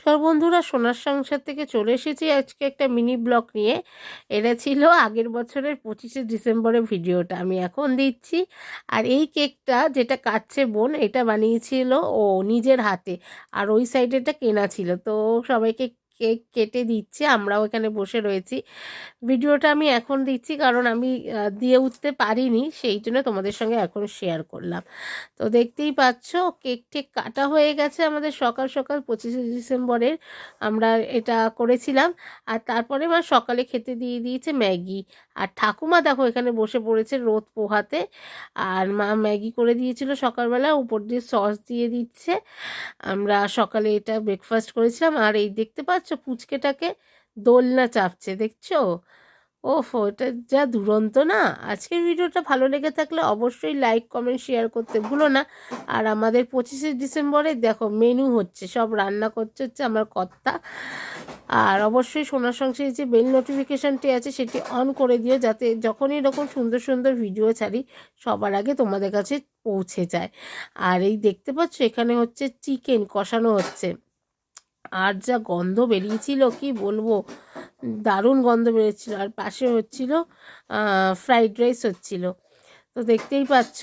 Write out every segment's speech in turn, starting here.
নমস্কার বন্ধুরা, সোনার সংসার থেকে চলে এসেছি আজকে একটা মিনি ব্লগ নিয়ে। এটা ছিল আগের বছরের 25শে ডিসেম্বরের ভিডিওটা আমি এখন দিচ্ছি। আর এই কেকটা যেটা কাটছে বোন, এটা বানিয়েছিল ও নিজের হাতে, আর ওই সাইডেটা কেনা ছিল। তো সবাইকে কেক কেটে দিচ্ছে, আমরাও এখানে বসে রয়েছি। ভিডিওটা আমি এখন দিচ্ছি কারণ আমি দিয়ে উঠতে পারিনি, সেই জন্য তোমাদের সঙ্গে এখন শেয়ার করলাম। তো দেখতেই পাচ্ছ কেক টেক কাটা হয়ে গেছে আমাদের সকাল সকাল 25শে ডিসেম্বরের আমরা এটা করেছিলাম। আর তারপরে মা সকালে খেতে দিয়ে দিয়েছে ম্যাগি। আর ঠাকুমা দেখো এখানে বসে পড়েছে রোদ পোহাতে। আর মা ম্যাগি করে দিয়েছিল সকালবেলা, উপর দিয়ে সস দিয়ে দিচ্ছে। আমরা সকালে এটা ব্রেকফাস্ট করেছিলাম। আর এই দেখতে পাচ্ছ পুচকেটাকে দোলনা চাপছে, দেখছো? ওফ, এটা যা দুরন্ত না। আজকের ভিডিওটা ভালো লেগে থাকলে অবশ্যই লাইক কমেন্ট শেয়ার করতে ভুলো না। আর আমাদের 25শে ডিসেম্বরে দেখো মেনু হচ্ছে, সব রান্না করছে আমার কর্তা। আর অবশ্যই সোনার সংসারে যে বেল নোটিফিকেশানটি আছে সেটি অন করে দিও, যাতে যখনই এরকম সুন্দর সুন্দর ভিডিও ছাড়ি সবার আগে তোমাদের কাছে পৌঁছে যায়। আর এই দেখতে পাচ্ছ এখানে হচ্ছে চিকেন কষানো হচ্ছে। আর যা গন্ধ বেরিয়েছিল কি বলবো, দারুণ গন্ধ বেরিয়েছিল। আর পাশে হচ্ছিল ফ্রাইড রাইস হচ্ছিল, তো দেখতেই পাচ্ছ।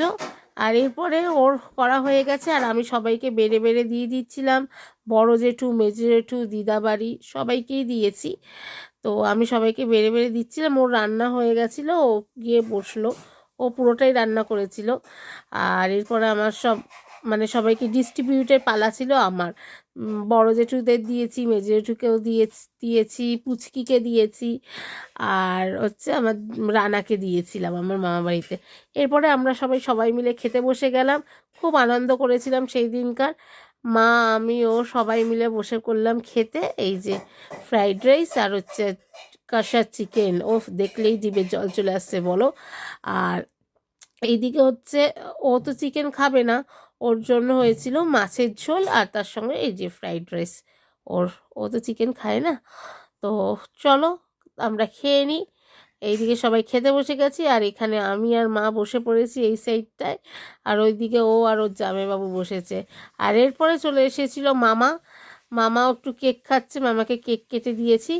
আর এরপরে ওর করা হয়ে গেছে, আর আমি সবাইকে বেড়ে বেড়ে দিয়ে দিচ্ছিলাম। বড় জেঠু, মেজো জেঠু, দিদাবাড়ি সবাইকেই দিয়েছি। তো আমি সবাইকে বেড়ে বেড়ে দিচ্ছিলাম। ওর রান্না হয়ে গেছিলো, ও গিয়ে বসলো, ও পুরোটাই রান্না করেছিল। আর এরপরে আমার সবাইকে ডিস্ট্রিবিউটের পালা ছিল আমার। বড় জেঠুদের দিয়েছি, মেজো জেঠুকেও দিয়েছি, পুচকিকে দিয়েছি, আর হচ্ছে আমার রানাকে দিয়েছিলাম আমার মামা বাড়িতে। এরপরে আমরা সবাই মিলে খেতে বসে গেলাম। খুব আনন্দ করেছিলাম সেই দিনকার। মা, আমি ও সবাই মিলে বসে করলাম খেতে। এই যে ফ্রাইড রাইস আর হচ্ছে কষা চিকেন, ও দেখলেই জিভে জল চলে আসছে বলো। আর এইদিকে হচ্ছে ও তো চিকেন খাবে না, ওর জন্য হয়েছিল মাছের ঝোল, আর তার সঙ্গে এই যে ফ্রাইড রাইস। ও তো চিকেন খায় না। তো চলো আমরা খেয়ে নিই। এইদিকে সবাই খেতে বসে গেছি, আর এখানে আমি আর মা বসে পড়েছি এই সাইডটায়। আর ওইদিকে ও আর ওর জামাইবাবু বসেছে। আর এরপরে চলে এসেছিল মামাও একটু কেক খাচ্ছে, মামাকে কেক কেটে দিয়েছি।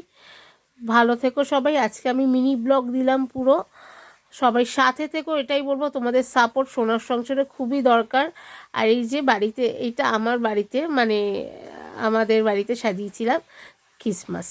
ভালো থেকো সবাই, আজকে আমি মিনি ব্লগ দিলাম পুরো। সবাই সাথে থেকো, এটাই বলবো, তোমাদের সাপোর্ট সোনার সংসারে খুবই দরকার। আর এই যে বাড়িতে, এইটা আমার বাড়িতে, মানে আমাদের বাড়িতে সাজিয়েছিলাম ক্রিসমাস।